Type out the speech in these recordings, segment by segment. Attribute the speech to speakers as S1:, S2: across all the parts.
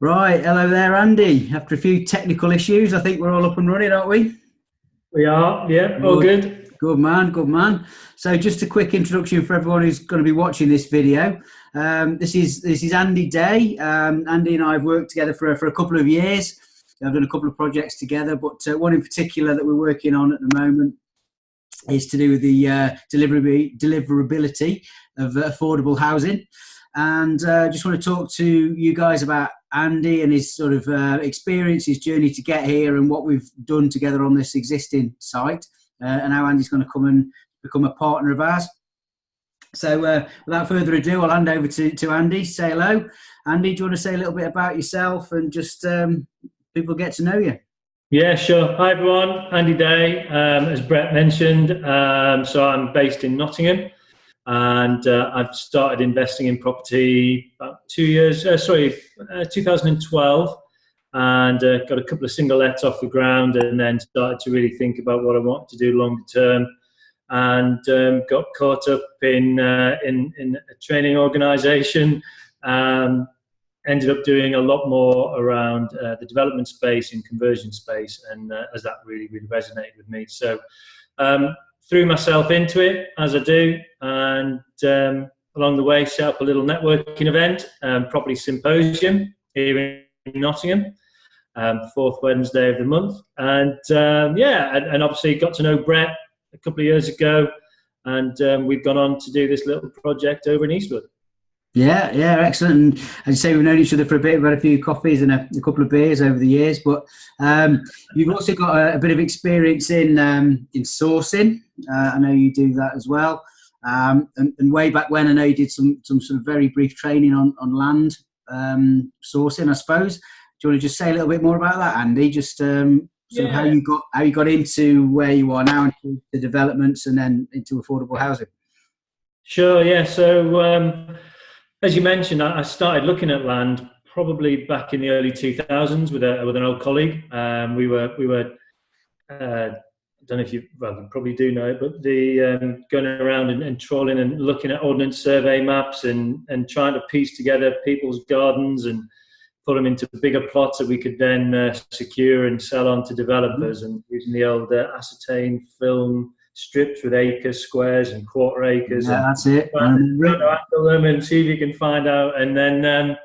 S1: Right, hello there, Andy. After a few technical issues, I think we're all up and running, aren't we?
S2: We are, yeah, all good.
S1: Good man, good man. So just a quick introduction for everyone who's going to be watching this video. This is Andy Day. Andy and I have worked together for a couple of years. I've done a couple of projects together, but one in particular that we're working on at the moment is to do with the deliverability of affordable housing. And just want to talk to you guys about Andy and his sort of experience, his journey to get here, and what we've done together on this existing site, and how Andy's going to come and become a partner of ours. So without further ado, I'll hand over to Andy. Say hello. Andy, do you want to say a little bit about yourself and just people get to know you?
S2: Yeah, sure. Hi, everyone. Andy Day, as Brett mentioned. So I'm based in Nottingham. And I've started investing in property about 2012, and got a couple of single lets off the ground, and then started to really think about what I want to do longer term, and got caught up in a training organisation. Ended up doing a lot more around the development space and conversion space, and as that really resonated with me. So threw myself into it, as I do, and along the way set up a little networking event, property symposium here in Nottingham, fourth Wednesday of the month, and and obviously got to know Brett a couple of years ago, and we've gone on to do this little project over in Eastwood.
S1: Yeah, excellent. And as you say, we've known each other for a bit. We've had a few coffees and a couple of beers over the years. But you've also got a bit of experience in sourcing. I know you do that as well. And way back when, I know you did some sort of very brief training on land sourcing, I suppose. Do you want to just say a little bit more about that, Andy? Just sort of how you got into where you are now, into the developments and then into affordable housing.
S2: Sure. Yeah. So. As you mentioned, I started looking at land probably back in the early 2000s with an old colleague. We were I don't know if you probably do know it, but the going around and trawling and looking at ordnance survey maps and trying to piece together people's gardens and put them into bigger plots that we could then secure and sell on to developers, and using the old ascertain film strips with acres, squares, and quarter acres.
S1: Yeah, that's it.
S2: Trying to handle them and see if you can find out. And then,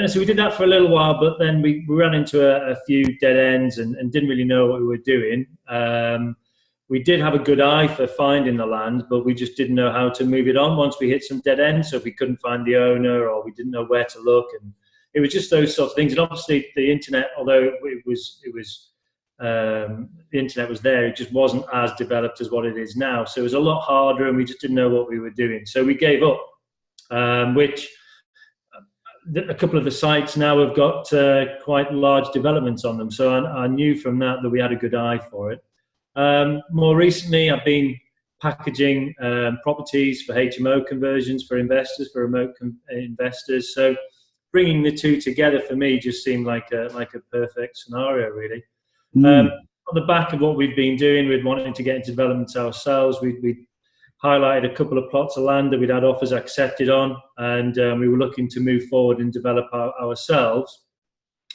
S2: so we did that for a little while, but then we ran into a few dead ends and didn't really know what we were doing. We did have a good eye for finding the land, but we just didn't know how to move it on once we hit some dead ends. So we couldn't find the owner, or we didn't know where to look, and it was just those sorts of things. And obviously, the internet, although the internet was there, it just wasn't as developed as what it is now. So it was a lot harder, and we just didn't know what we were doing. So we gave up, which a couple of the sites now have got quite large developments on them. So I knew from that we had a good eye for it. More recently, I've been packaging properties for HMO conversions for investors, for remote investors. So bringing the two together for me just seemed like a perfect scenario, really. On the back of what we've been doing with wanting to get into developments ourselves, we highlighted a couple of plots of land that we'd had offers accepted on, and we were looking to move forward and develop ourselves.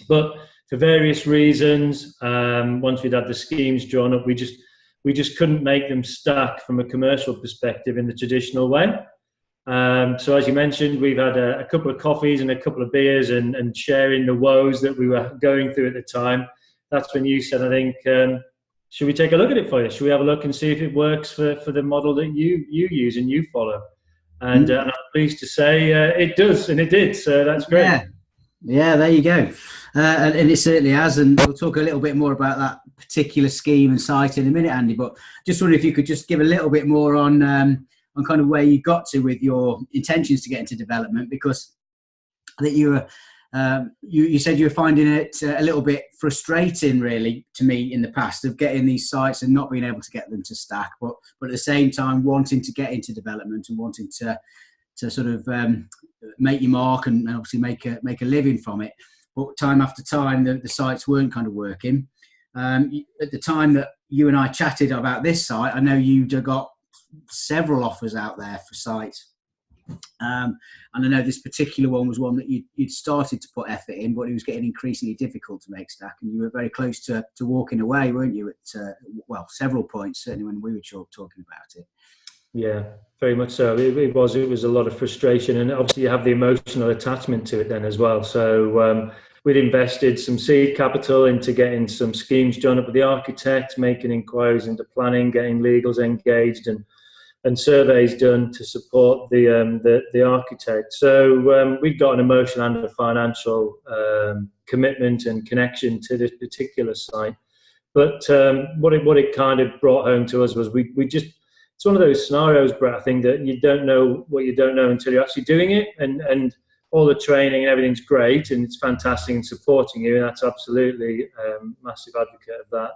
S2: But for various reasons, once we'd had the schemes drawn up, we just couldn't make them stack from a commercial perspective in the traditional way. So as you mentioned, we've had a couple of coffees and a couple of beers and sharing the woes that we were going through at the time. That's when you said, I think, should we take a look at it for you? Should we have a look and see if it works for the model that you use and you follow? And I'm pleased to say it does, and it did. So that's great.
S1: Yeah, there you go. And it certainly has. And we'll talk a little bit more about that particular scheme and site in a minute, Andy. But just wonder if you could just give a little bit more on kind of where you got to with your intentions to get into development, because I think you said you were finding it a little bit frustrating, really, to me in the past, of getting these sites and not being able to get them to stack, but at the same time wanting to get into development and wanting to sort of make your mark and obviously make a living from it. But time after time, the sites weren't kind of working. At the time that you and I chatted about this site, I know you'd got several offers out there for sites. And I know this particular one was one that you'd started to put effort in, but it was getting increasingly difficult to make stack, and you were very close to walking away, weren't you, at several points, certainly when we were talking about it.
S2: Yeah, very much so. It was a lot of frustration, and obviously you have the emotional attachment to it then as well. So we'd invested some seed capital into getting some schemes drawn up with the architect, making inquiries into planning, getting legals engaged, and surveys done to support the architect. So we've got an emotional and a financial commitment and connection to this particular site. But what it kind of brought home to us was we just, it's one of those scenarios, Brett, I think, that you don't know what you don't know until you're actually doing it, and all the training and everything's great and it's fantastic and supporting you, and that's absolutely massive advocate of that.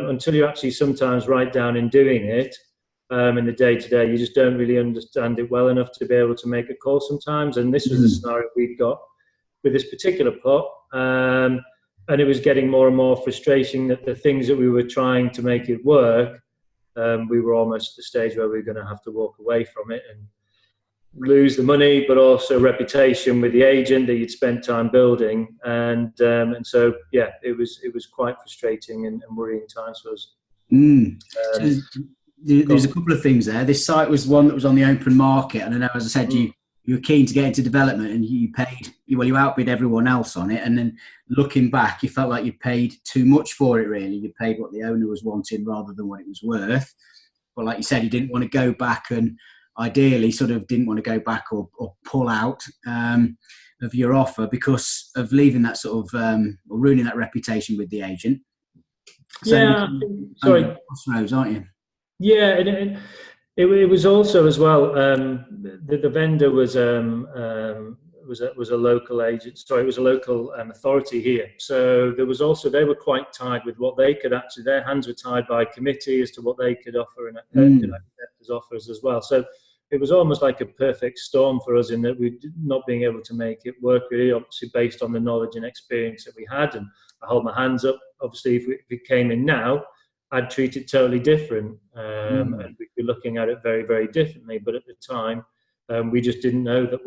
S2: Until you're actually sometimes right down in doing it, in the day-to-day, you just don't really understand it well enough to be able to make a call sometimes. And this was the scenario we'd got with this particular plot, and it was getting more and more frustrating that the things that we were trying to make it work, we were almost at the stage where we were going to have to walk away from it and lose the money, but also reputation with the agent that you'd spent time building, and so yeah, it was quite frustrating and worrying times for us.
S1: So there's a couple of things there. This site was one that was on the open market, and I know, as I said, you were keen to get into development, and you outbid everyone else on it, and then looking back, you felt like you paid too much for it, really. You paid what the owner was wanting rather than what it was worth. But like you said, you didn't want to go back, and ideally sort of didn't want to go back or pull out of your offer because of leaving that sort of, or ruining that reputation with the agent. So
S2: yeah, sorry.
S1: Crossroads, aren't you?
S2: Yeah, and it was also as well. The vendor was a local agent. Sorry, it was a local authority here. So there was also, they were quite tied with what they could actually. Their hands were tied by committee as to what they could offer and could accept as offers as well. So it was almost like a perfect storm for us in that we not being able to make it work really, obviously based on the knowledge and experience that we had. And I hold my hands up. Obviously, if it came in now, I'd treat it totally different, and we'd be looking at it very, very differently. But at the time, we just didn't know that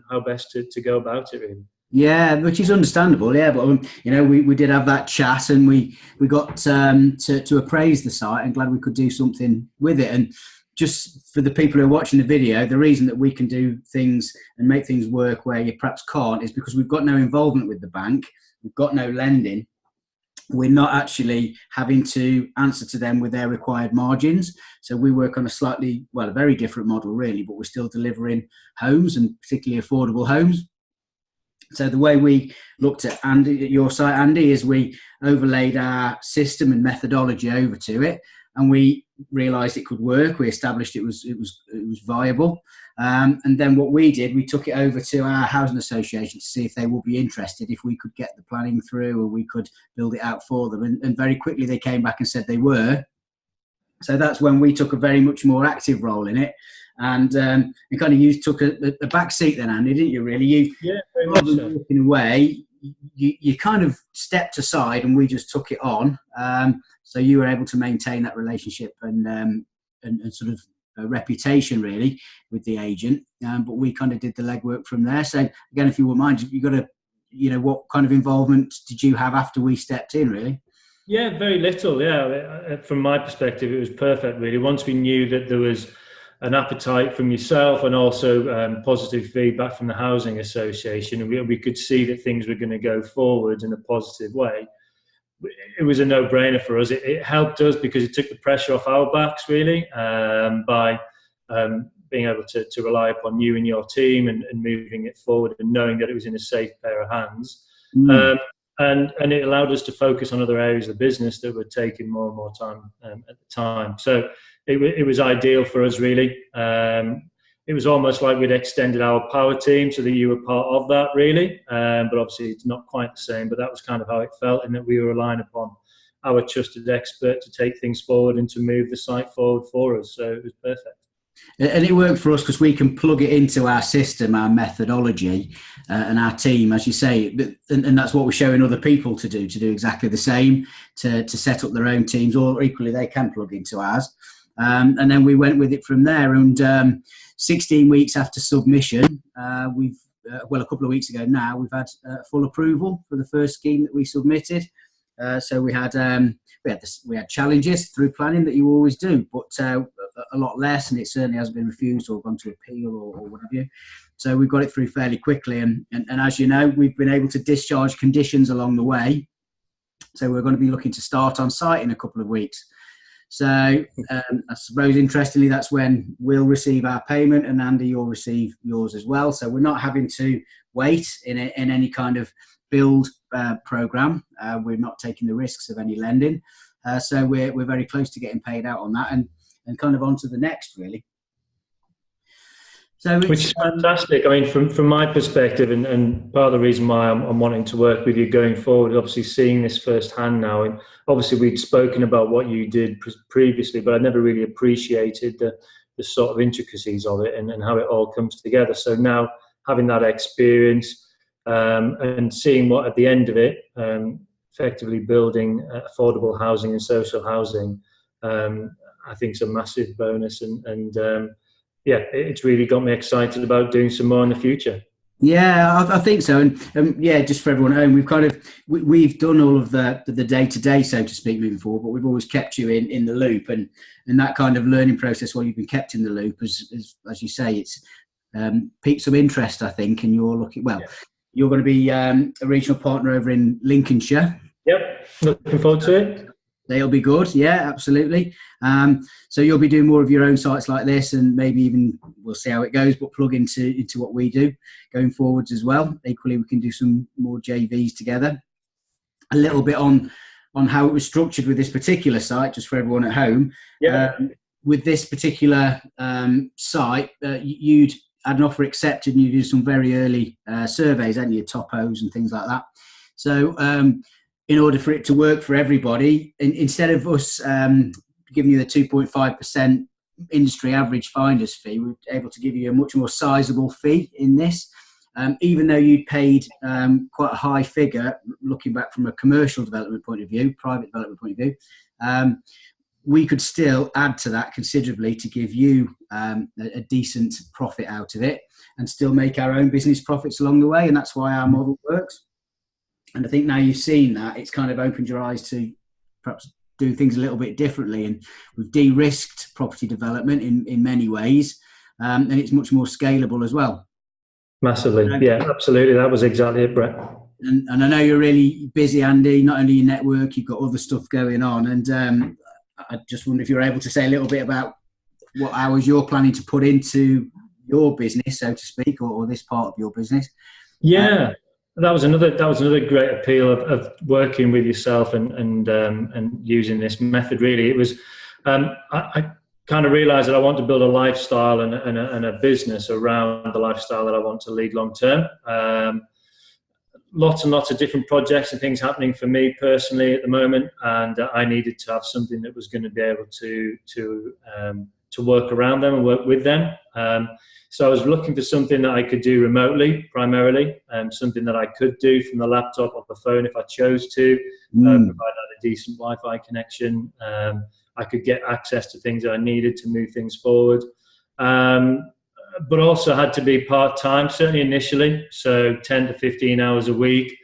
S2: how best to go about it, really.
S1: Yeah, which is understandable. Yeah, but we did have that chat, and we got to appraise the site, and glad we could do something with it. And just for the people who are watching the video, the reason that we can do things and make things work where you perhaps can't is because we've got no involvement with the bank, we've got no lending. We're not actually having to answer to them with their required margins. So we work on a very different model really, but we're still delivering homes, and particularly affordable homes. So the way we looked at your site, Andy, is we overlaid our system and methodology over to it, and we realised it could work. We established it was viable, and then what we did, we took it over to our housing association to see if they would be interested, if we could get the planning through, or we could build it out for them. And very quickly they came back and said they were. So that's when we took a very much more active role in it, and kind of you took a back seat then, Andy, didn't you? Really,
S2: very much so.
S1: Walking away, you kind of stepped aside, and we just took it on. So you were able to maintain that relationship and sort of a reputation really with the agent, but we kind of did the legwork from there. So again, if you wouldn't mind, you got to, what kind of involvement did you have after we stepped in, really?
S2: Yeah, very little. Yeah, from my perspective, it was perfect really. Once we knew that there was an appetite from yourself and also positive feedback from the housing association, and we could see that things were going to go forward in a positive way, it was a no-brainer for us. It helped us because it took the pressure off our backs really, by being able to rely upon you and your team and moving it forward and knowing that it was in a safe pair of hands. And it allowed us to focus on other areas of the business that were taking more and more time at the time. So it was ideal for us really. It was almost like we'd extended our power team so that you were part of that really. But obviously it's not quite the same, but that was kind of how it felt, in that we were relying upon our trusted expert to take things forward and to move the site forward for us. So it was perfect.
S1: And it worked for us because we can plug it into our system, our methodology, and our team, as you say, and that's what we're showing other people to do exactly the same, to set up their own teams, or equally they can plug into ours. And then we went with it from there. And 16 weeks after submission, we've well, a couple of weeks ago now, we've had full approval for the first scheme that we submitted. So we had challenges through planning that you always do, but a lot less, and it certainly hasn't been refused or gone to appeal or what have you. So we've got it through fairly quickly, and as you know, we've been able to discharge conditions along the way. So we're going to be looking to start on site in a couple of weeks. So I suppose, interestingly, that's when we'll receive our payment, and Andy, you'll receive yours as well. So we're not having to wait in any kind of build program. We're not taking the risks of any lending. So we're very close to getting paid out on that, and kind of on to the next, really. So
S2: which is fantastic. I mean, from my perspective, and part of the reason why I'm wanting to work with you going forward, obviously seeing this firsthand now, and obviously we'd spoken about what you did previously, but I never really appreciated the sort of intricacies of it and how it all comes together. So now having that experience and seeing what at the end of it, effectively building affordable housing and social housing, I think is a massive bonus, and yeah, it's really got me excited about doing some more in the future.
S1: Yeah, I think so, and yeah, just for everyone at home, we've done all of the day-to-day, so to speak, moving forward, but we've always kept you in the loop, and that kind of learning process while you've been kept in the loop, as you say, it's piqued some interest, I think, and you're looking, well, yeah. You're going to be a regional partner over in Lincolnshire.
S2: Yep, looking forward to it.
S1: They'll be good, yeah, absolutely. So you'll be doing more of your own sites like this, and maybe even, we'll see how it goes, but plug into what we do going forwards as well. Equally, we can do some more JVs together. A little bit on how it was structured with this particular site, just for everyone at home.
S2: Yeah.
S1: With this particular site, you'd had an offer accepted, and you did some very early surveys, hadn't you, topos and things like that. So in order for it to work for everybody, instead of us giving you the 2.5% industry average finder's fee, we're able to give you a much more sizable fee in this. Even though you paid quite a high figure, looking back from a commercial development point of view, private development point of view, we could still add to that considerably to give you a decent profit out of it, and still make our own business profits along the way. And that's why our model works. And I think now you've seen that, it's kind of opened your eyes to perhaps do things a little bit differently. And we've de-risked property development in many ways, and it's much more scalable as well.
S2: Massively, yeah, absolutely. That was exactly it, Brett.
S1: And I know you're really busy, Andy, not only your network, you've got other stuff going on. And I just wonder if you're able to say a little bit about what hours you're planning to put into your business, so to speak, or this part of your business.
S2: Yeah. That was another great appeal of working with yourself and using this method. Really, it was I kind of realised that I want to build a lifestyle and a business around the lifestyle that I want to lead long term. Lots and lots of different projects and things happening for me personally at the moment, and I needed to have something that was going to be able to work around them and work with them. So I was looking for something that I could do remotely, primarily, something that I could do from the laptop or the phone if I chose to, provide a decent Wi-Fi connection. I could get access to things that I needed to move things forward, but also had to be part-time, certainly initially. So 10 to 15 hours a week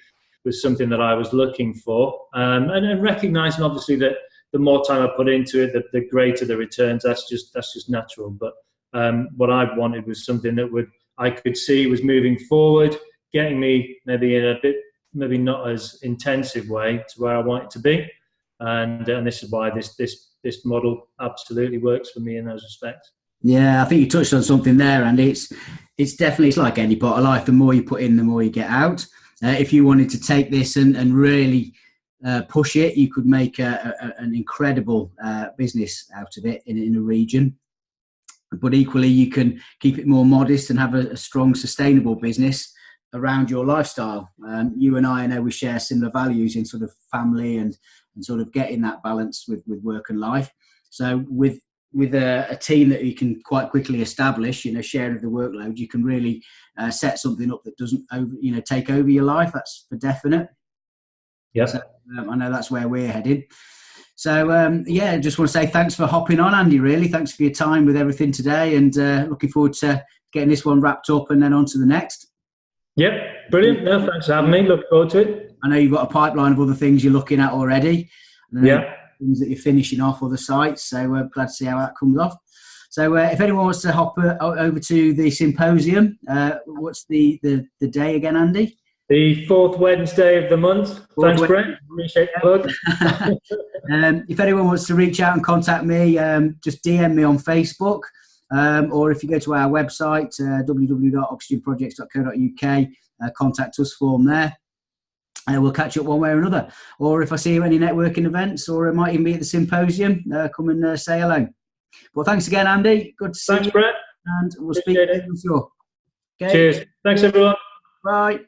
S2: was something that I was looking for, and recognising obviously that the more time I put into it, the greater the returns. That's just natural. But what I wanted was something that I could see was moving forward, getting me maybe in a bit, maybe not as intensive way to where I want it to be, and this is why this model absolutely works for me in those respects.
S1: Yeah, I think you touched on something there, and it's definitely, it's like any part of life. The more you put in, the more you get out. If you wanted to take this and really push it, you could make an incredible business out of it in a region. But equally, you can keep it more modest and have a strong, sustainable business around your lifestyle. You and I know we share similar values in sort of family and sort of getting that balance with work and life. So with a team that you can quite quickly establish, sharing of the workload, you can really set something up that doesn't take over your life. That's for definite.
S2: Yeah.
S1: So, I know that's where we're headed. So, yeah, just want to say thanks for hopping on, Andy, really. Thanks for your time with everything today, and looking forward to getting this one wrapped up and then on to the next.
S2: Yep, brilliant. No, thanks for having me. Look forward to it.
S1: I know you've got a pipeline of other things you're looking at already.
S2: Yeah.
S1: Things that you're finishing off, other sites. So glad to see how that comes off. So if anyone wants to hop over to the symposium, what's the day again, Andy?
S2: The 4th Wednesday of the month. Thanks, Brett. Appreciate the plug.
S1: If anyone wants to reach out and contact me, just DM me on Facebook. Or if you go to our website, www.oxygenprojects.co.uk, contact us form there. We'll catch up one way or another. Or if I see you at any networking events, or I might even be at the symposium, come and say hello. Well, thanks again, Andy. Good to see you.
S2: Thanks, Brett.
S1: And we'll speak to you, I'm sure. Okay.
S2: Cheers. Thanks, everyone.
S1: Bye.